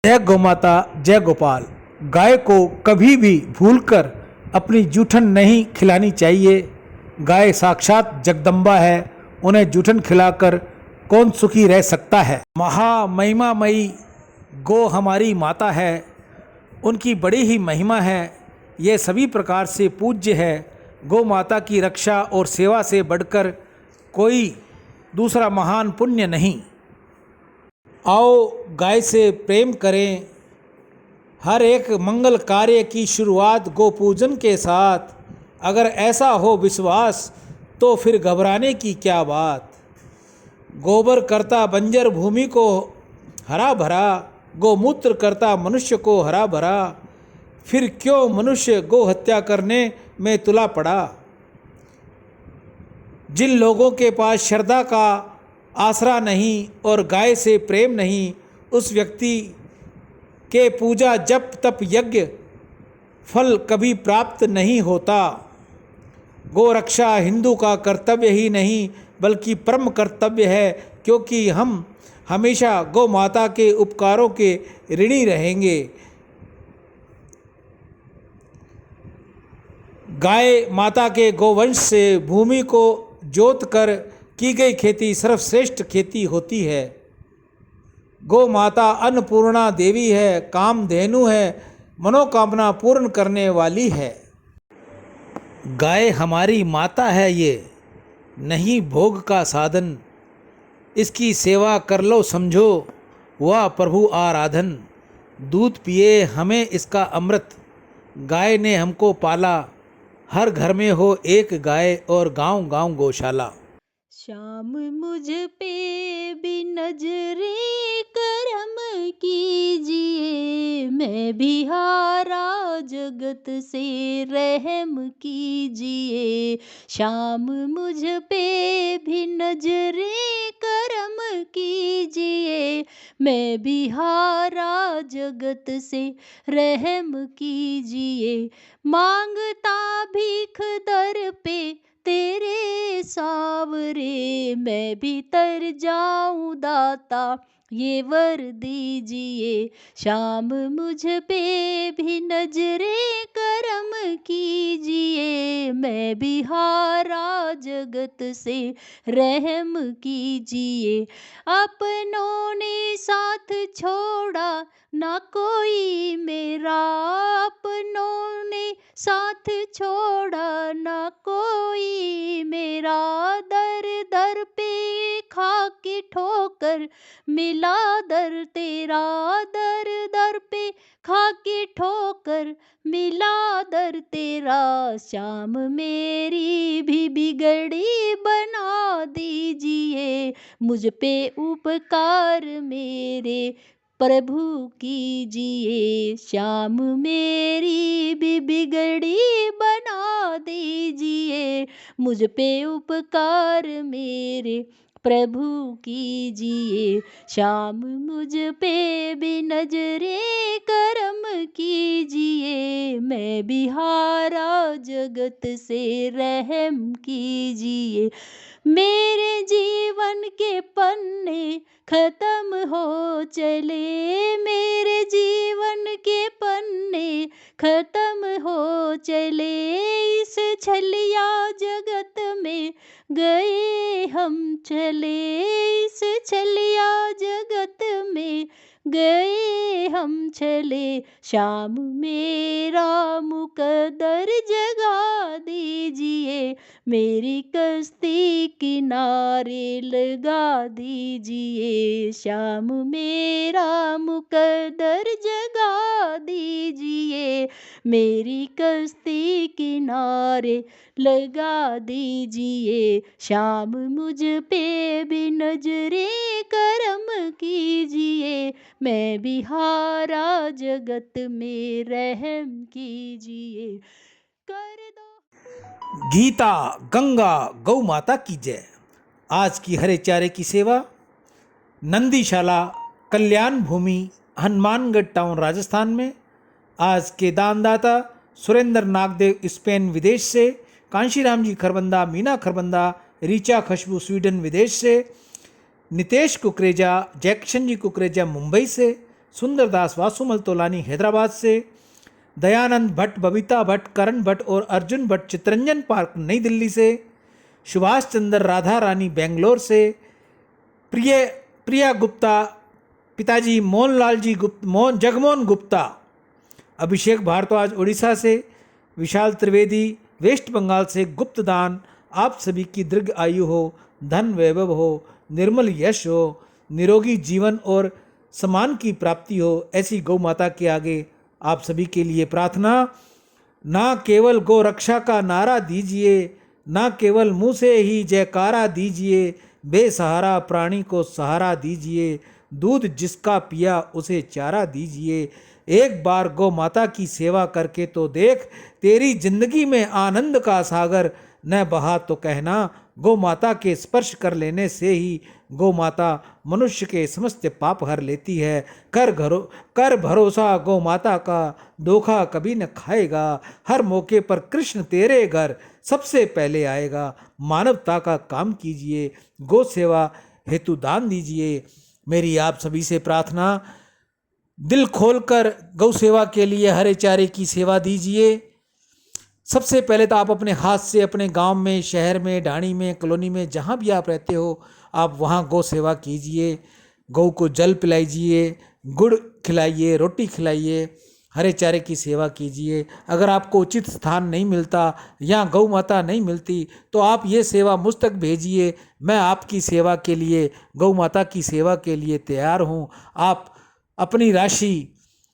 जय गौमाता जय गोपाल। गाय को कभी भी भूलकर अपनी जूठन नहीं खिलानी चाहिए। गाय साक्षात जगदम्बा है, उन्हें जूठन खिलाकर कौन सुखी रह सकता है। महामहिमामयी गौ हमारी माता है, उनकी बड़ी ही महिमा है, ये सभी प्रकार से पूज्य है। गौ माता की रक्षा और सेवा से बढ़कर कोई दूसरा महान पुण्य नहीं। आओ गाय से प्रेम करें। हर एक मंगल कार्य की शुरुआत गौ पूजन के साथ। अगर ऐसा हो विश्वास तो फिर घबराने की क्या बात। गोबर करता बंजर भूमि को हरा भरा, गौमूत्र करता मनुष्य को हरा भरा। फिर क्यों मनुष्य गौ हत्या करने में तुला पड़ा। जिन लोगों के पास श्रद्धा का आसरा नहीं और गाय से प्रेम नहीं, उस व्यक्ति के पूजा जप तप यज्ञ फल कभी प्राप्त नहीं होता। गौ रक्षा हिंदू का कर्तव्य ही नहीं बल्कि परम कर्तव्य है, क्योंकि हम हमेशा गौ माता के उपकारों के ऋणी रहेंगे। गाय माता के गोवंश से भूमि को जोत कर की गई खेती सर्वश्रेष्ठ खेती होती है। गौ माता अन्नपूर्णा देवी है, कामधेनु है, मनोकामना पूर्ण करने वाली है। गाय हमारी माता है, ये नहीं भोग का साधन। इसकी सेवा कर लो समझो वह प्रभु आराधन। दूध पिए हमें इसका अमृत, गाय ने हमको पाला। हर घर में हो एक गाय और गांव गांव गौशाला। श्याम मुझ पे भी नजरे करम कीजिए, मैं भी हारा जगत से रहम कीजिए। श्याम मुझ पे भी नजरे करम कीजिए, मैं भी हारा जगत से रहम कीजिए। मांगता भीख दर पे तेरे सावरे, मैं भी तर जाऊं दाता ये वर दीजिए। श्याम मुझ पे भी नजरे करम कीजिए, मैं भी हारा जगत से रहम कीजिए। अपनों ने साथ छोड़ा ना कोई मेरा, अपनों ने साथ छोड़ा ना कोई मेरा। दर दर पे खा के ठोकर मिला दर तेरा, दर दर पे खा के ठोकर मिला दर तेरा। श्याम मेरी भी बिगड़ी बना दीजिए, मुझ पे उपकार मेरे प्रभु कीजिए। श्याम मेरी भी बिगड़ी बना दीजिए, मुझ पे उपकार मेरे प्रभु कीजिए। श्याम मुझ पे भी नजरे करम कीजिए, मैं भी हारा जगत से रहम कीजिए। मेरे जीवन के पन्ने खत्म हो चले, मेरे जीवन के पन्ने खत्म हो चले। इस छलिया जगत में गए हम चले, इस छलिया जगत में गए हम चले। श्याम मेरा मुकद्दर जगा दीजिए, मेरी कश्ती किनारे लगा दीजिए। श्याम मेरा मुकद्दर जगा दीजिए, मेरी कश्ती किनारे लगा दीजिए। श्याम मुझ पे भी नजरे करम कीजिए, मैं भी हारा जगत में रहम कीजिए। कर दो गीता गंगा गौ माता की जय। आज की हरे चारे की सेवा नंदीशाला कल्याण भूमि हनुमानगढ़ टाउन राजस्थान में। आज के दानदाता सुरेंद्र नागदेव स्पेन विदेश से, कांशीराम जी खरबंदा, मीना खरबंदा, रीचा खुशबू स्वीडन विदेश से, नितेश कुकरेजा, जैक्शन जी कुकरेजा मुंबई से, सुंदरदास वासुमल तोलानी हैदराबाद से, दयानंद भट्ट, बबीता भट्ट, करण भट्ट और अर्जुन भट्ट चितरंजन पार्क नई दिल्ली से, सुभाष चंद्र राधा रानी बेंगलोर से, प्रिया गुप्ता, पिताजी मोहनलाल जी जगमोहन गुप्ता, अभिषेक भारद्वाज उड़ीसा से, विशाल त्रिवेदी वेस्ट बंगाल से। गुप्त दान आप सभी की दीर्घ आयु हो, धन वैभव हो, निर्मल यश हो, निरोगी जीवन और सम्मान की प्राप्ति हो, ऐसी गौ माता के आगे आप सभी के लिए प्रार्थना। ना केवल गौ रक्षा का नारा दीजिए, ना केवल मुँह से ही जयकारा दीजिए, बेसहारा प्राणी को सहारा दीजिए, दूध जिसका पिया उसे चारा दीजिए। एक बार गौ माता की सेवा करके तो देख, तेरी जिंदगी में आनंद का सागर न बहा तो कहना। गौ माता के स्पर्श कर लेने से ही गौ माता मनुष्य के समस्त पाप हर लेती है। कर भरोसा गौ माता का, धोखा कभी न खाएगा। हर मौके पर कृष्ण तेरे घर सबसे पहले आएगा। मानवता का काम कीजिए, गौ सेवा हेतु दान दीजिए। मेरी आप सभी से प्रार्थना, दिल खोलकर गौ सेवा के लिए हरे चारे की सेवा दीजिए। सबसे पहले तो आप अपने हाथ से अपने गांव में, शहर में, ढाणी में, कॉलोनी में, जहां भी आप रहते हो, आप वहां गौ सेवा कीजिए। गौ को जल पिलाइए, गुड़ खिलाइए, रोटी खिलाइए, हरे चारे की सेवा कीजिए। अगर आपको उचित स्थान नहीं मिलता या गौ माता नहीं मिलती तो आप ये सेवा मुझ तक भेजिए। मैं आपकी सेवा के लिए, गौ माता की सेवा के लिए तैयार हूँ। आप अपनी राशि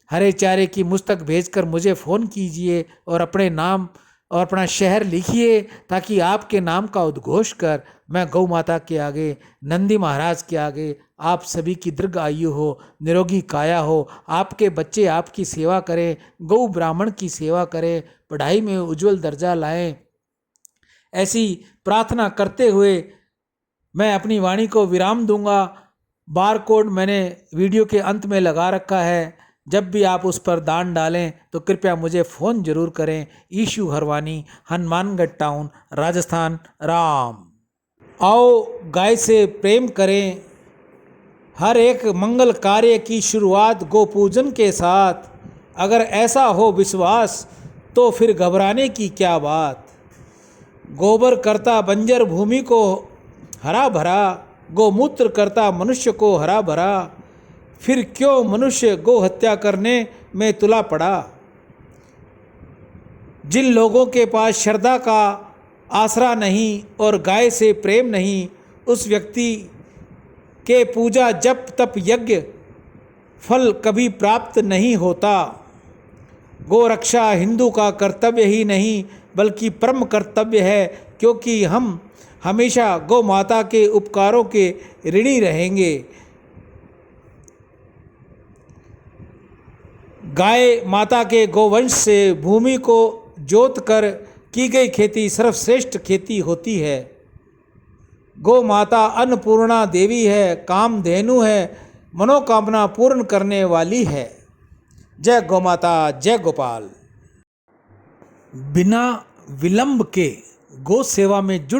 हरे चारे की मुझ तक भेजकर मुझे फ़ोन कीजिए और अपने नाम और अपना शहर लिखिए, ताकि आपके नाम का उद्घोष कर मैं गौ माता के आगे, नंदी महाराज के आगे आप सभी की दीर्घ आयु हो, निरोगी काया हो, आपके बच्चे आपकी सेवा करें, गौ ब्राह्मण की सेवा करें, पढ़ाई में उज्जवल दर्जा लाएं। ऐसी प्रार्थना करते हुए मैं अपनी वाणी को विराम दूंगा। बार कोड मैंने वीडियो के अंत में लगा रखा है। जब भी आप उस पर दान डालें तो कृपया मुझे फ़ोन ज़रूर करें। ईशु हरवानी, हनुमानगढ़ टाउन, राजस्थान। राम। आओ गाय से प्रेम करें। हर एक मंगल कार्य की शुरुआत गौ पूजन के साथ। अगर ऐसा हो विश्वास तो फिर घबराने की क्या बात। गोबर करता बंजर भूमि को हरा भरा, गोमूत्र करता मनुष्य को हरा भरा। फिर क्यों मनुष्य गौ हत्या करने में तुला पड़ा। जिन लोगों के पास श्रद्धा का आसरा नहीं और गाय से प्रेम नहीं, उस व्यक्ति के पूजा जप तप यज्ञ फल कभी प्राप्त नहीं होता। गौ रक्षा हिंदू का कर्तव्य ही नहीं बल्कि परम कर्तव्य है, क्योंकि हम हमेशा गौ माता के उपकारों के ऋणी रहेंगे। गाय माता के गोवंश से भूमि को जोत कर की गई खेती सर्वश्रेष्ठ खेती होती है। गौ माता अन्नपूर्णा देवी है, कामधेनु है, मनोकामना पूर्ण करने वाली है। जय गौ माता, जय गोपाल। बिना विलंब के गौ सेवा में जुड़